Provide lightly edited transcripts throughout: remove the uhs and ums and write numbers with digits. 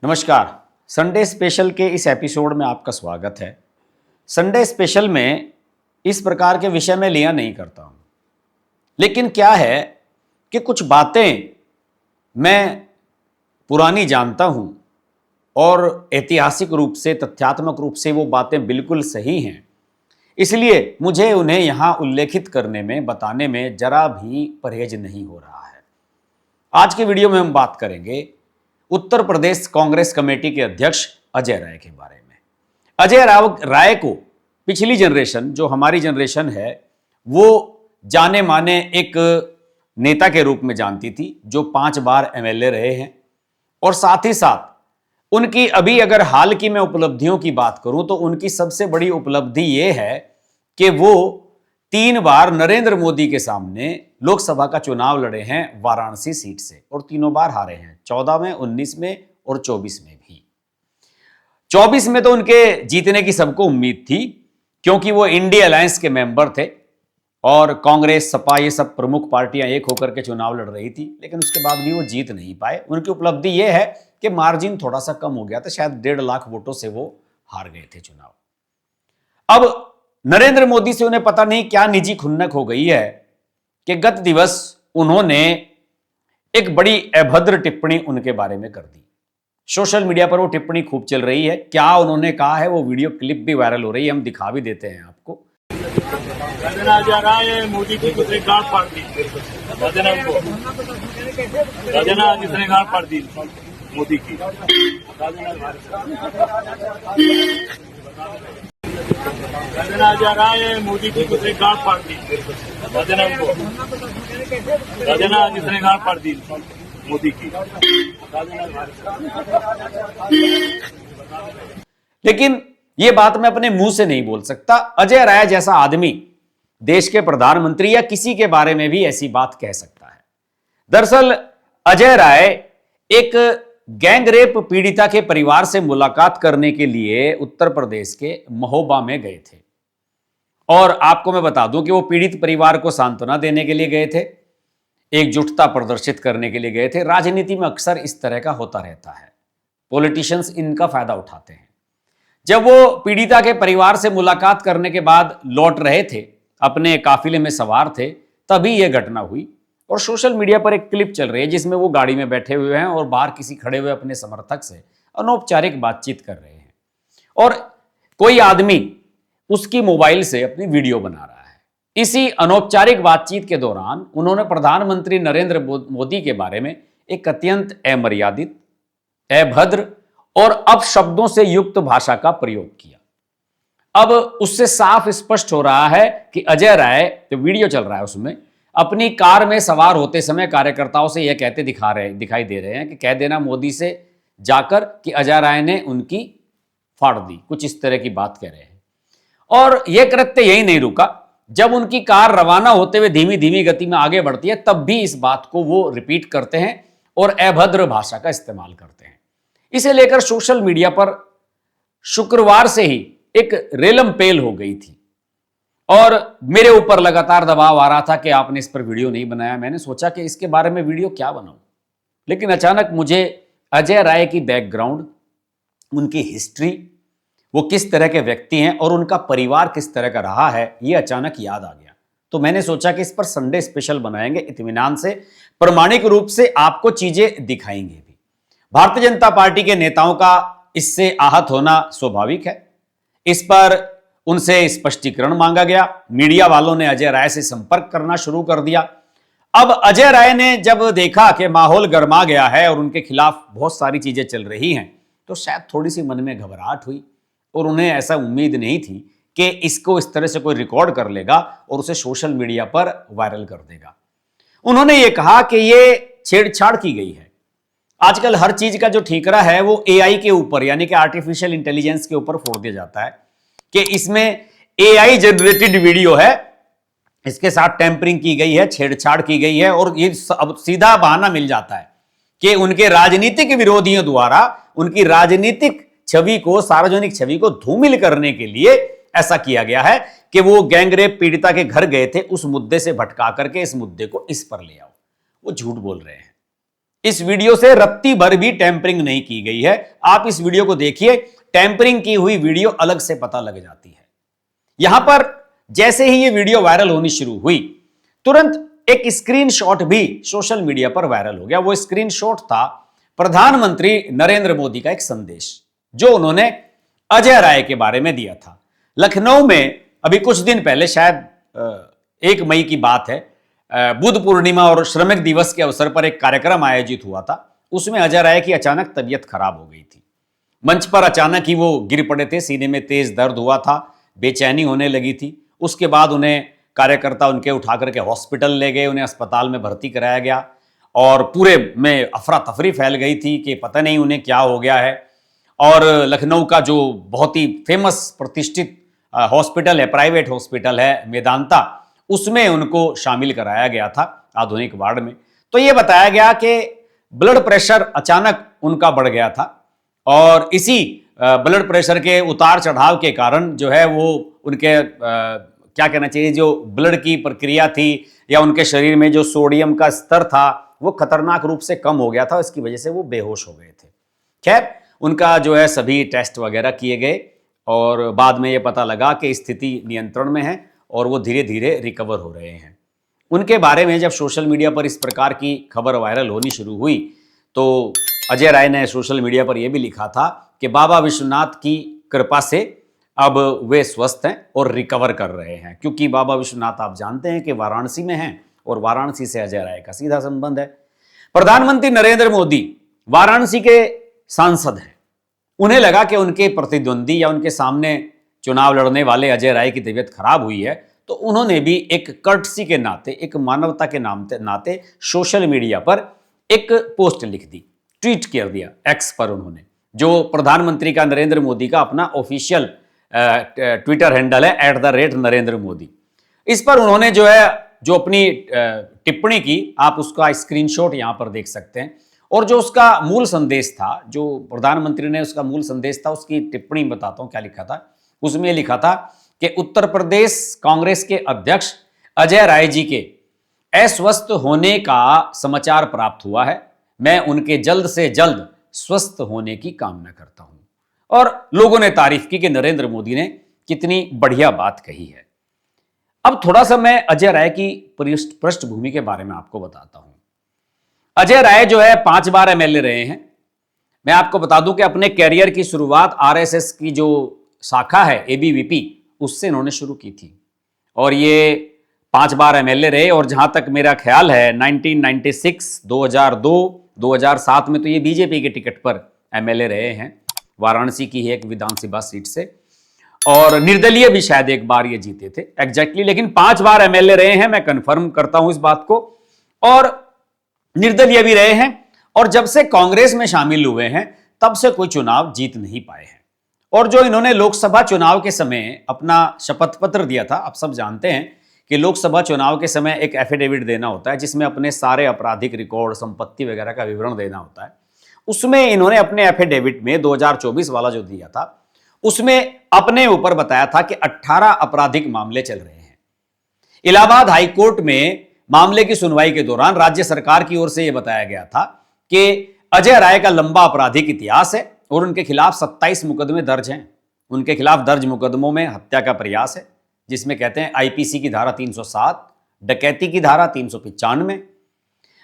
नमस्कार। Sunday special के इस एपिसोड में आपका स्वागत है। संडे स्पेशल में इस प्रकार के विषय में लिया नहीं करता हूं, लेकिन क्या है कि कुछ बातें मैं पुरानी जानता हूं और ऐतिहासिक रूप से, तथ्यात्मक रूप से वो बातें बिल्कुल सही हैं। इसलिए मुझे उन्हें यहां उल्लेखित करने में, बताने में जरा भी परहेज नहीं हो रहा है। आज के वीडियो में हम बात करेंगे उत्तर प्रदेश कांग्रेस कमेटी के अध्यक्ष अजय राय के बारे में। अजय राय को पिछली जनरेशन, जो हमारी जनरेशन है, वो जाने माने एक नेता के रूप में जानती थी, जो 5 बार एमएलए रहे हैं। और साथ ही साथ उनकी अभी अगर हाल की मैं उपलब्धियों की बात करूं तो उनकी सबसे बड़ी उपलब्धि ये है कि वो 3 बार नरेंद्र मोदी के सामने लोकसभा का चुनाव लड़े हैं वाराणसी सीट से, और तीनों बार हारे हैं, 14 में, 19 में और 24 में भी। 24 में तो उनके जीतने की सबको उम्मीद थी, क्योंकि वो इंडिया अलायंस के मेंबर थे और कांग्रेस, सपा, ये सब प्रमुख पार्टियां एक होकर के चुनाव लड़ रही थी, लेकिन उसके बाद भी वो जीत नहीं पाए। उनकी उपलब्धि ये है कि मार्जिन थोड़ा सा कम हो गया था, शायद 1.5 लाख वोटों से वो हार गए थे चुनाव। अब नरेंद्र मोदी से उन्हें पता नहीं क्या निजी खुन्नक हो गई है कि गत दिवस उन्होंने एक बड़ी अभद्र टिप्पणी उनके बारे में कर दी। सोशल मीडिया पर वो टिप्पणी खूब चल रही है। क्या उन्होंने कहा है वो वीडियो क्लिप भी वायरल हो रही है, हम दिखा भी देते हैं आपको। मोदी की कुछ गांठ फाड़ दी, राजना जिसने गांठ फाड़ दी मोदी की। मोदी की कुछ गांठ फाड़ दी, राजना जिसने गांठ फाड़ दी मोदी की। लेकिन ये बात मैं अपने मुंह से नहीं बोल सकता। अजय राय जैसा आदमी देश के प्रधानमंत्री या किसी के बारे में भी ऐसी बात कह सकता है। दरअसल अजय राय एक गैंग रेप पीड़िता के परिवार से मुलाकात करने के लिए उत्तर प्रदेश के महोबा में गए थे। और आपको मैं बता दूं कि वो पीड़ित परिवार को सांत्वना देने के लिए गए थे, एकजुटता प्रदर्शित करने के लिए गए थे। राजनीति में अक्सर इस तरह का होता रहता है, पॉलिटिशियंस इनका फायदा उठाते हैं। जब वो पीड़िता के परिवार से मुलाकात करने के बाद लौट रहे थे, अपने काफिले में सवार थे, तभी यह घटना हुई। और सोशल मीडिया पर एक क्लिप चल रही है जिसमें वो गाड़ी में बैठे हुए हैं और बाहर किसी खड़े हुए अपने समर्थक से अनौपचारिक बातचीत कर रहे हैं, और कोई आदमी उसकी मोबाइल से अपनी वीडियो बना रहा है। इसी अनौपचारिक बातचीत के दौरान उन्होंने प्रधानमंत्री नरेंद्र मोदी के बारे में एक अत्यंत अमर्यादित, अभद्र और अपशब्दों से युक्त भाषा का प्रयोग किया। अब उससे साफ स्पष्ट हो रहा है कि अजय राय, जो वीडियो चल रहा है उसमें, अपनी कार में सवार होते समय कार्यकर्ताओं से यह कहते दिखाई दे रहे हैं कि कह देना मोदी से जाकर कि अजय राय ने उनकी फाड़ दी, कुछ इस तरह की बात कह रहे हैं। और यह कृत्य यही नहीं रुका, जब उनकी कार रवाना होते हुए धीमी धीमी गति में आगे बढ़ती है, तब भी इस बात को वो रिपीट करते हैं और अभद्र भाषा का इस्तेमाल करते हैं। इसे लेकर सोशल मीडिया पर शुक्रवार से ही एक रेलम पेल हो गई थी और मेरे ऊपर लगातार दबाव आ रहा था कि आपने इस पर वीडियो नहीं बनाया। मैंने सोचा कि इसके बारे में वीडियो क्या बनाऊं, लेकिन अचानक मुझे अजय राय की बैकग्राउंड, उनकी हिस्ट्री, वो किस तरह के व्यक्ति हैं और उनका परिवार किस तरह का रहा है, ये अचानक याद आ गया। तो मैंने सोचा कि इस पर संडे स्पेशल बनाएंगे, इत्मीनान से, प्रामाणिक रूप से आपको चीजें दिखाएंगे भी। भारतीय जनता पार्टी के नेताओं का इससे आहत होना स्वाभाविक है। इस पर उनसे स्पष्टीकरण मांगा गया। मीडिया वालों ने अजय राय से संपर्क करना शुरू कर दिया। अब अजय राय ने जब देखा कि माहौल गर्मा गया है और उनके खिलाफ बहुत सारी चीजें चल रही हैं, तो शायद थोड़ी सी मन में घबराहट हुई और उन्हें ऐसा उम्मीद नहीं थी कि इसको इस तरह से कोई रिकॉर्ड कर लेगा और उसे सोशल मीडिया पर वायरल कर देगा। उन्होंने ये कहा कि ये छेड़छाड़ की गई है। आजकल हर चीज का जो ठीकरा है वो एआई के ऊपर, यानी कि आर्टिफिशियल इंटेलिजेंस के ऊपर फोड़ दिया जाता है कि इसमें एआई जनरेटेड वीडियो है, इसके साथ टेम्परिंग की गई है, छेड़छाड़ की गई है, और ये अब सीधा बहाना मिल जाता है कि उनके राजनीतिक विरोधियों द्वारा उनकी राजनीतिक छवि को, सार्वजनिक छवि को धूमिल करने के लिए ऐसा किया गया है कि वो गैंगरेप पीड़िता के घर गए थे, उस मुद्दे से भटका करके इस मुद्दे को इस पर ले आओ। वो झूठ बोल रहे हैं। इस वीडियो से रत्ती भर भी टेम्परिंग नहीं की गई है। आप इस वीडियो को देखिए, टेम्परिंग की हुई वीडियो अलग से पता लग जाती है। यहां पर जैसे ही यह वीडियो वायरल होनी शुरू हुई, तुरंत एक स्क्रीनशॉट भी सोशल मीडिया पर वायरल हो गया। वो स्क्रीनशॉट था प्रधानमंत्री नरेंद्र मोदी का एक संदेश, जो उन्होंने अजय राय के बारे में दिया था। लखनऊ में अभी कुछ दिन पहले, शायद 1 मई की बात है, बुद्ध पूर्णिमा और श्रमिक दिवस के अवसर पर एक कार्यक्रम आयोजित हुआ था। उसमें अजय राय की अचानक तबीयत खराब हो गई थी। मंच पर अचानक ही वो गिर पड़े थे, सीने में तेज दर्द हुआ था, बेचैनी होने लगी थी। उसके बाद उन्हें कार्यकर्ता उनके उठा करके हॉस्पिटल ले गए, उन्हें अस्पताल में भर्ती कराया गया और पूरे में अफरा तफरी फैल गई थी कि पता नहीं उन्हें क्या हो गया है। और लखनऊ का जो बहुत ही फेमस प्रतिष्ठित हॉस्पिटल है, प्राइवेट हॉस्पिटल है मेदांता, उसमें उनको शामिल कराया गया था आधुनिक वार्ड में। तो ये बताया गया कि ब्लड प्रेशर अचानक उनका बढ़ गया था और इसी ब्लड प्रेशर के उतार चढ़ाव के कारण जो है वो उनके क्या कहना चाहिए, जो ब्लड की प्रक्रिया थी या उनके शरीर में जो सोडियम का स्तर था वो खतरनाक रूप से कम हो गया था। इसकी वजह से वो बेहोश हो गए थे। खैर, उनका जो है सभी टेस्ट वगैरह किए गए और बाद में ये पता लगा कि स्थिति नियंत्रण में है और वो धीरे धीरे रिकवर हो रहे हैं। उनके बारे में जब सोशल मीडिया पर इस प्रकार की खबर वायरल होनी शुरू हुई तो अजय राय ने सोशल मीडिया पर यह भी लिखा था कि बाबा विश्वनाथ की कृपा से अब वे स्वस्थ हैं और रिकवर कर रहे हैं, क्योंकि बाबा विश्वनाथ आप जानते हैं कि वाराणसी में हैं और वाराणसी से अजय राय का सीधा संबंध है। प्रधानमंत्री नरेंद्र मोदी वाराणसी के सांसद हैं। उन्हें लगा कि उनके प्रतिद्वंदी या उनके सामने चुनाव लड़ने वाले अजय राय की तबीयत खराब हुई है, तो उन्होंने भी एक कर्टसी के नाते, एक मानवता के नाते सोशल मीडिया पर एक पोस्ट लिख दी, ट्वीट कर दिया एक्स पर उन्होंने, जो प्रधानमंत्री का नरेंद्र मोदी का अपना ऑफिशियल ट्विटर हैंडल है @नरेंद्र मोदी। इस पर उन्होंने जो अपनी टिप्पणी की, आप उसका स्क्रीनशॉट यहां पर देख सकते हैं। और जो उसका मूल संदेश था, जो प्रधानमंत्री ने उसका मूल संदेश था, उसकी टिप्पणी बताता हूं क्या लिखा था। उसमें लिखा था कि उत्तर प्रदेश कांग्रेस के अध्यक्ष अजय राय जी के अस्वस्थ होने का समाचार प्राप्त हुआ है। मैं उनके जल्द से जल्द स्वस्थ होने की कामना करता हूं। और लोगों ने तारीफ की कि नरेंद्र मोदी ने कितनी बढ़िया बात कही है। अब थोड़ा सा मैं अजय राय की पृष्ठभूमि के बारे में आपको बताता हूं। अजय राय जो है 5 बार एमएलए रहे हैं। मैं आपको बता दूं कि अपने कैरियर की शुरुआत आरएसएस की जो शाखा है एबीवीपी, उससे इन्होंने शुरू की थी और ये 5 बार एमएलए रहे। और जहां तक मेरा ख्याल है 1996, 2002, 2007 में तो ये बीजेपी के टिकट पर एमएलए रहे हैं, वाराणसी की एक विधानसभा सीट से। और निर्दलीय भी शायद एक बार ये जीते थे एग्जैक्टली, लेकिन 5 बार एमएलए रहे हैं, मैं कंफर्म करता हूं इस बात को। और निर्दलीय भी रहे हैं और जब से कांग्रेस में शामिल हुए हैं तब से कोई चुनाव जीत नहीं पाए हैं। और जो इन्होंने लोकसभा चुनाव के समय अपना शपथ पत्र दिया था, आप सब जानते हैं कि लोकसभा चुनाव के समय एक एफिडेविट देना होता है जिसमें अपने सारे आपराधिक रिकॉर्ड, संपत्ति वगैरह का विवरण देना होता है। उसमें इन्होंने अपने एफिडेविट में 2024 वाला जो दिया था, उसमें अपने ऊपर बताया था कि 18 आपराधिक मामले चल रहे हैं। इलाहाबाद हाईकोर्ट में मामले की सुनवाई के दौरान राज्य सरकार की ओर से यह बताया गया था कि अजय राय का लंबा आपराधिक इतिहास है और उनके खिलाफ 27 मुकदमे दर्ज हैं। उनके खिलाफ दर्ज मुकदमों में हत्या का प्रयास है, जिसमें कहते हैं आईपीसी की धारा 307, डकैती की धारा 395,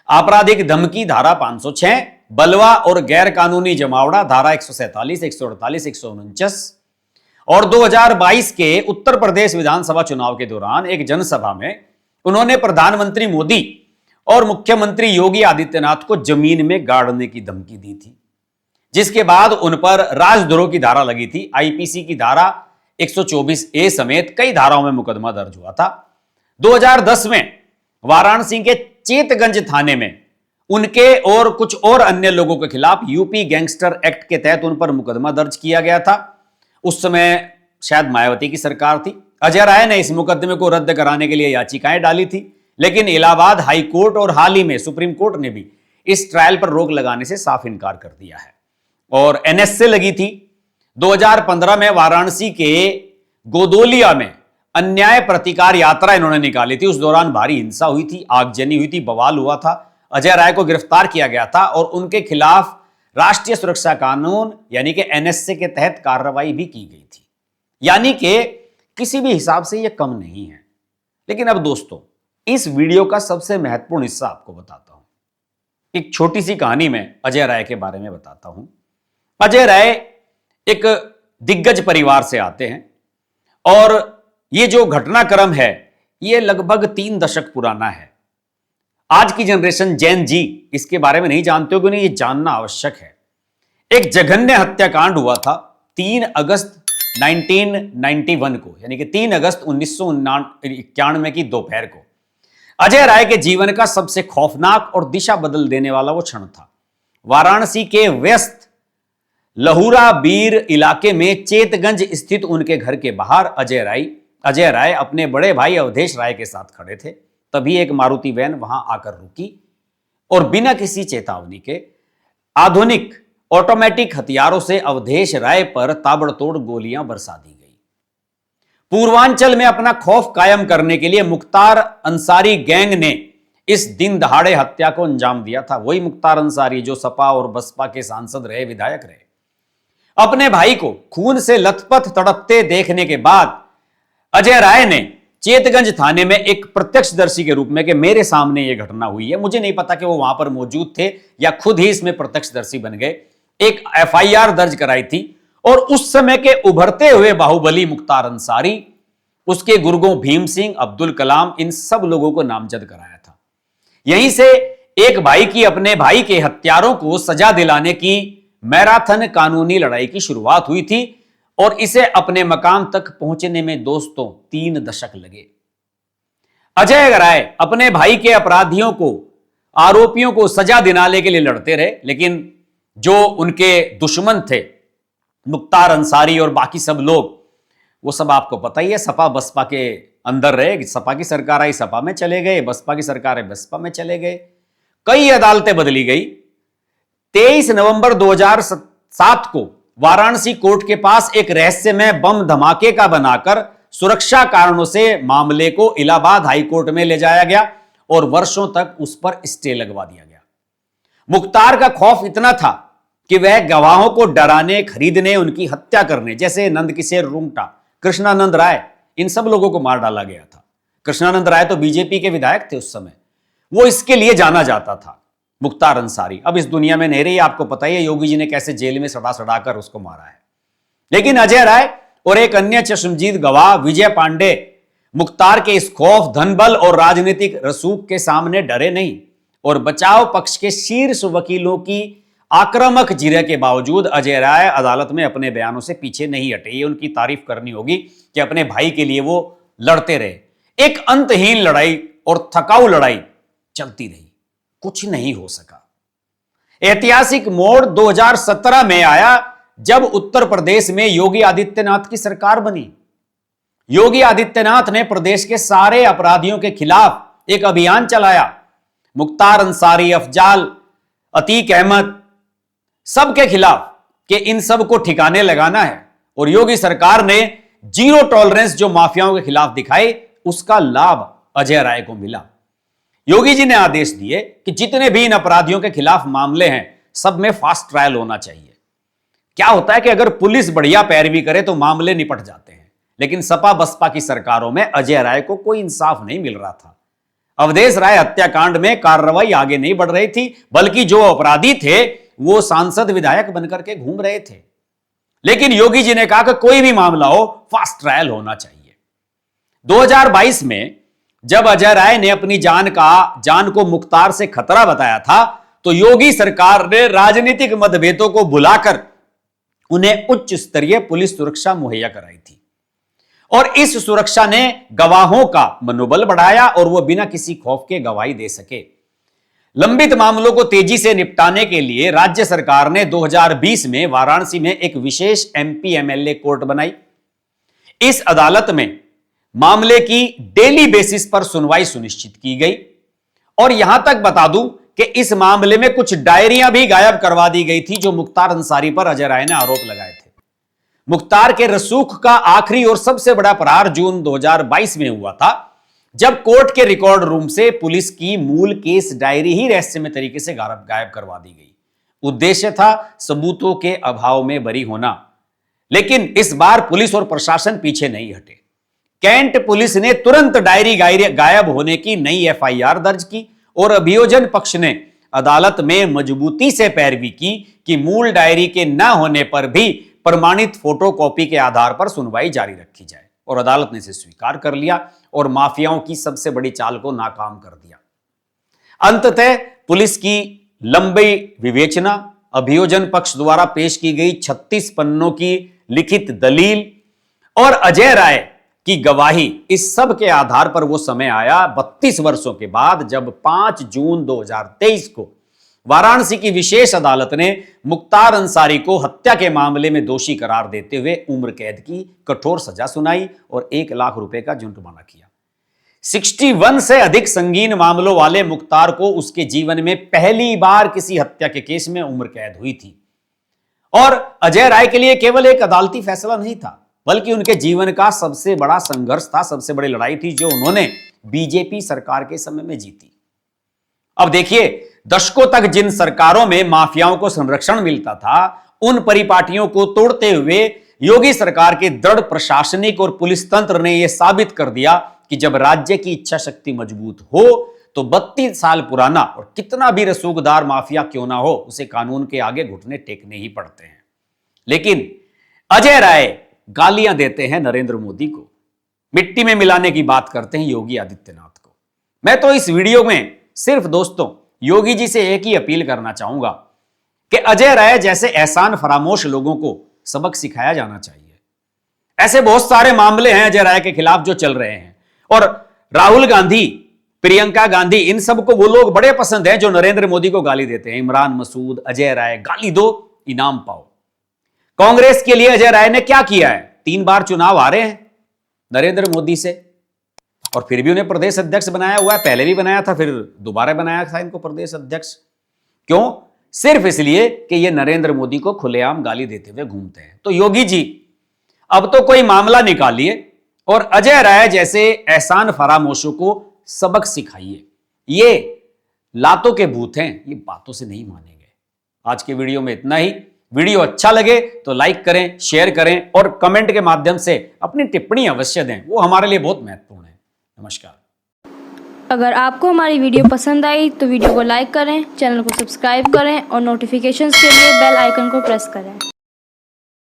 आपराधिक धमकी धारा 506, बलवा और गैर कानूनी जमावड़ा धारा 147, 148, 149। और 2022 के उत्तर प्रदेश विधानसभा चुनाव के दौरान एक जनसभा में उन्होंने प्रधानमंत्री मोदी और मुख्यमंत्री योगी आदित्यनाथ को जमीन में गाड़ने की धमकी दी थी, जिसके बाद उन पर राजद्रोह की धारा लगी थी। आईपीसी की धारा 124A समेत कई धाराओं में मुकदमा दर्ज हुआ था। 2010 में वाराणसी के चेतगंज थाने में उनके और कुछ और अन्य लोगों के खिलाफ यूपी गैंगस्टर एक्ट के तहत उन पर मुकदमा दर्ज किया गया था। उस समय शायद मायावती की सरकार थी। अजय राय ने इस मुकदमे को रद्द कराने के लिए याचिकाएं डाली थी, लेकिन इलाहाबाद हाई कोर्ट और हाल ही में सुप्रीम कोर्ट ने भी इस ट्रायल पर रोक लगाने से साफ इनकार कर दिया है और एनएसए लगी थी। 2015 में वाराणसी के गोदोलिया में अन्याय प्रतिकार यात्रा इन्होंने निकाली थी। उस दौरान भारी हिंसा हुई थी, आगजनी हुई थी, बवाल हुआ था। अजय राय को गिरफ्तार किया गया था और उनके खिलाफ राष्ट्रीय सुरक्षा कानून यानी कि एनएसए के तहत कार्रवाई भी की गई थी। यानी कि किसी भी हिसाब से यह कम नहीं है। लेकिन अब दोस्तों, इस वीडियो का सबसे महत्वपूर्ण हिस्सा आपको बताता हूं। एक छोटी सी कहानी में अजय राय के बारे में बताता हूं। अजय राय एक दिग्गज परिवार से आते हैं और ये जो घटनाक्रम है ये लगभग 3 दशक पुराना है। आज की जनरेशन जेन जी इसके बारे में नहीं जानते हो, क्योंकि ये जानना आवश्यक है। एक जघन्य हत्याकांड हुआ था 3 अगस्त 1991 को, यानी कि 3 अगस्त 1991 की दोपहर को। अजय राय के जीवन का सबसे खौफनाक और दिशा बदल देने वाला वो क्षण था। वाराणसी के व्यस्त लहुरा बीर इलाके में चेतगंज स्थित उनके घर के बाहर अजय राय अपने बड़े भाई अवधेश राय के साथ खड़े थे। तभी एक मारुति वैन वहां आकर रुकी और बिना किसी चेतावनी के आधुनिक ऑटोमेटिक हथियारों से अवधेश राय पर ताबड़तोड़ गोलियां बरसा दी गई। पूर्वांचल में अपना खौफ कायम करने के लिए मुख्तार अंसारी गैंग ने इस दिन दहाड़े हत्या को अंजाम दिया था। वही मुख्तार अंसारी जो सपा और बसपा के सांसद रहे, विधायक रहे। अपने भाई को खून से लथपथ तड़पते देखने के बाद अजय राय ने चेतगंज थाने में एक प्रत्यक्षदर्शी के रूप में कि मेरे सामने यह घटना हुई है, मुझे नहीं पता कि वो वहां पर मौजूद थे या खुद ही इसमें प्रत्यक्षदर्शी बन गए, एक एफआईआर दर्ज कराई थी। और उस समय के उभरते हुए बाहुबली मुख्तार अंसारी, उसके गुर्गों भीम सिंह, अब्दुल कलाम, इन सब लोगों को नामजद कराया था। यहीं से एक भाई की अपने भाई के हत्यारों को सजा दिलाने की मैराथन कानूनी लड़ाई की शुरुआत हुई थी और इसे अपने मकाम तक पहुंचने में दोस्तों 3 दशक लगे। अजय राय अपने भाई के अपराधियों को, आरोपियों को सजा दिलाने के लिए लड़ते रहे, लेकिन जो उनके दुश्मन थे मुख्तार अंसारी और बाकी सब लोग, वो सब आपको पता ही है, सपा बसपा के अंदर रहे। सपा की सरकार आई, सपा में चले गए, बसपा की सरकार आई, बसपा में चले गए। कई अदालतें बदली गई। 23 नवंबर 2007 को वाराणसी कोर्ट के पास एक रहस्यमय बम धमाके का बनाकर सुरक्षा कारणों से मामले को इलाहाबाद हाईकोर्ट में ले जाया गया और वर्षों तक उस पर स्टे लगवा दिया गया। मुख्तार का खौफ इतना था कि वह गवाहों को डराने, खरीदने, उनकी हत्या करने, जैसे नंदकिशोर रुंगटा, कृष्णानंद राय, इन सब लोगों को मार डाला गया था। कृष्णानंद राय तो बीजेपी के विधायक थे उस समय, वो इसके लिए जाना जाता था। मुख्तार अंसारी अब इस दुनिया में नहीं रही, आपको पता ही है योगी जी ने कैसे जेल में सड़ा सड़ा कर उसको मारा है। लेकिन अजय राय और एक अन्य चश्मदीद गवाह विजय पांडे मुख्तार के इस खौफ, धनबल और राजनीतिक रसूख के सामने डरे नहीं और बचाव पक्ष के शीर्ष वकीलों की आक्रामक जिरह के बावजूद अजय राय अदालत में अपने बयानों से पीछे नहीं हटे। ये उनकी तारीफ करनी होगी कि अपने भाई के लिए वो लड़ते रहे। एक अंतहीन लड़ाई और थकाऊ लड़ाई चलती रही, कुछ नहीं हो सका। ऐतिहासिक मोड़ 2017 में आया जब उत्तर प्रदेश में योगी आदित्यनाथ की सरकार बनी। योगी आदित्यनाथ ने प्रदेश के सारे अपराधियों के खिलाफ एक अभियान चलाया। मुख्तार अंसारी, अफजाल, अतीक अहमद, सबके खिलाफ कि इन सब को ठिकाने लगाना है। और योगी सरकार ने जीरो टॉलरेंस जो माफियाओं के खिलाफ दिखाई, उसका लाभ अजय राय को मिला। योगी जी ने आदेश दिए कि जितने भी इन अपराधियों के खिलाफ मामले हैं, सब में फास्ट ट्रायल होना चाहिए। क्या होता है कि अगर पुलिस बढ़िया पैरवी करे तो मामले निपट जाते हैं, लेकिन सपा बसपा की सरकारों में अजय राय को कोई इंसाफ नहीं मिल रहा था। अवधेश राय हत्याकांड में कार्रवाई आगे नहीं बढ़ रही थी, बल्कि जो अपराधी थे वो सांसद विधायक बनकर के घूम रहे थे। लेकिन योगी जी ने कहा कि कोई भी मामला हो, फास्ट ट्रायल होना चाहिए। 2022 में जब अजय राय ने अपनी जान को मुख्तार से खतरा बताया था, तो योगी सरकार ने राजनीतिक मतभेदों को भुलाकर उन्हें उच्च स्तरीय पुलिस सुरक्षा मुहैया कराई थी। और इस सुरक्षा ने गवाहों का मनोबल बढ़ाया और वो बिना किसी खौफ के गवाही दे सके। लंबित मामलों को तेजी से निपटाने के लिए राज्य सरकार ने 2020 में वाराणसी में एक विशेष एमपी एमएलए कोर्ट बनाई। इस अदालत में मामले की डेली बेसिस पर सुनवाई सुनिश्चित की गई। और यहां तक बता दूं कि इस मामले में कुछ डायरियां भी गायब करवा दी गई थी जो मुख्तार अंसारी पर अजय राय ने आरोप लगाए थे। मुख्तार के रसूख का आखिरी और सबसे बड़ा प्रहार जून 2022 में हुआ था, जब कोर्ट के रिकॉर्ड रूम से पुलिस की मूल केस डायरी ही रहस्यमय तरीके से गायब करवा दी गई। उद्देश्य था सबूतों के अभाव में बरी होना। लेकिन इस बार पुलिस और प्रशासन पीछे नहीं हटे। कैंट पुलिस ने तुरंत डायरी गायब होने की नई एफआईआर दर्ज की और अभियोजन पक्ष ने अदालत में मजबूती से पैरवी की कि मूल डायरी के न होने पर भी प्रमाणित फोटोकॉपी के आधार पर सुनवाई जारी रखी जाए, और अदालत ने इसे स्वीकार कर लिया और माफियाओं की सबसे बड़ी चाल को नाकाम कर दिया। अंततः पुलिस की लंबी विवेचना, अभियोजन पक्ष द्वारा पेश की गई 36 पन्नों की लिखित दलील और अजय राय की गवाही, इस सब के आधार पर वो समय आया 32 वर्षों के बाद, जब 5 जून 2023 को वाराणसी की विशेष अदालत ने मुख्तार अंसारी को हत्या के मामले में दोषी करार देते हुए उम्र कैद की कठोर सजा सुनाई और 1 लाख रुपए का जुर्माना किया। 61 से अधिक संगीन मामलों वाले मुख्तार को उसके जीवन में पहली बार किसी हत्या के केस में उम्र कैद हुई थी। और अजय राय के लिए केवल एक अदालती फैसला नहीं था, बल्कि उनके जीवन का सबसे बड़ा संघर्ष था, सबसे बड़ी लड़ाई थी जो उन्होंने बीजेपी सरकार के समय में जीती। अब देखिए, दशकों तक जिन सरकारों में माफियाओं को संरक्षण मिलता था, उन परिपाटियों को तोड़ते हुए योगी सरकार के दृढ़ प्रशासनिक और पुलिस तंत्र ने यह साबित कर दिया कि जब राज्य की इच्छा शक्ति मजबूत हो तो 32 साल पुराना और कितना भी रसूखदार माफिया क्यों ना हो, उसे कानून के आगे घुटने टेकने ही पड़ते हैं। लेकिन अजय राय गालियां देते हैं नरेंद्र मोदी को, मिट्टी में मिलाने की बात करते हैं योगी आदित्यनाथ को। मैं तो इस वीडियो में सिर्फ दोस्तों योगी जी से एक ही अपील करना चाहूंगा कि अजय राय जैसे एहसान फरामोश लोगों को सबक सिखाया जाना चाहिए। ऐसे बहुत सारे मामले हैं अजय राय के खिलाफ जो चल रहे हैं, और राहुल गांधी, प्रियंका गांधी, इन सबको वो लोग बड़े पसंद हैं जो नरेंद्र मोदी को गाली देते हैं। इमरान मसूद, अजय राय, गाली दो इनाम पाओ। कांग्रेस के लिए अजय राय ने क्या किया है? 3 बार चुनाव हारे हैं नरेंद्र मोदी से, और फिर भी उन्हें प्रदेश अध्यक्ष बनाया हुआ है। पहले भी बनाया था, फिर दोबारा बनाया था इनको प्रदेश अध्यक्ष। क्यों? सिर्फ इसलिए कि ये नरेंद्र मोदी को खुलेआम गाली देते हुए घूमते हैं। तो योगी जी अब तो कोई मामला निकालिए और अजय राय जैसे एहसान फरामोशों को सबक सिखाइए। ये लातों के भूत हैं, ये बातों से नहीं मानेंगे। आज के वीडियो में इतना ही। वीडियो अच्छा लगे तो लाइक करें, शेयर करें और कमेंट के माध्यम से अपनी टिप्पणी अवश्य दें, वो हमारे लिए बहुत महत्वपूर्ण है। नमस्कार। अगर आपको हमारी वीडियो पसंद आई तो वीडियो को लाइक करें, चैनल को सब्सक्राइब करें और नोटिफिकेशंस के लिए बेल आइकन को प्रेस करें।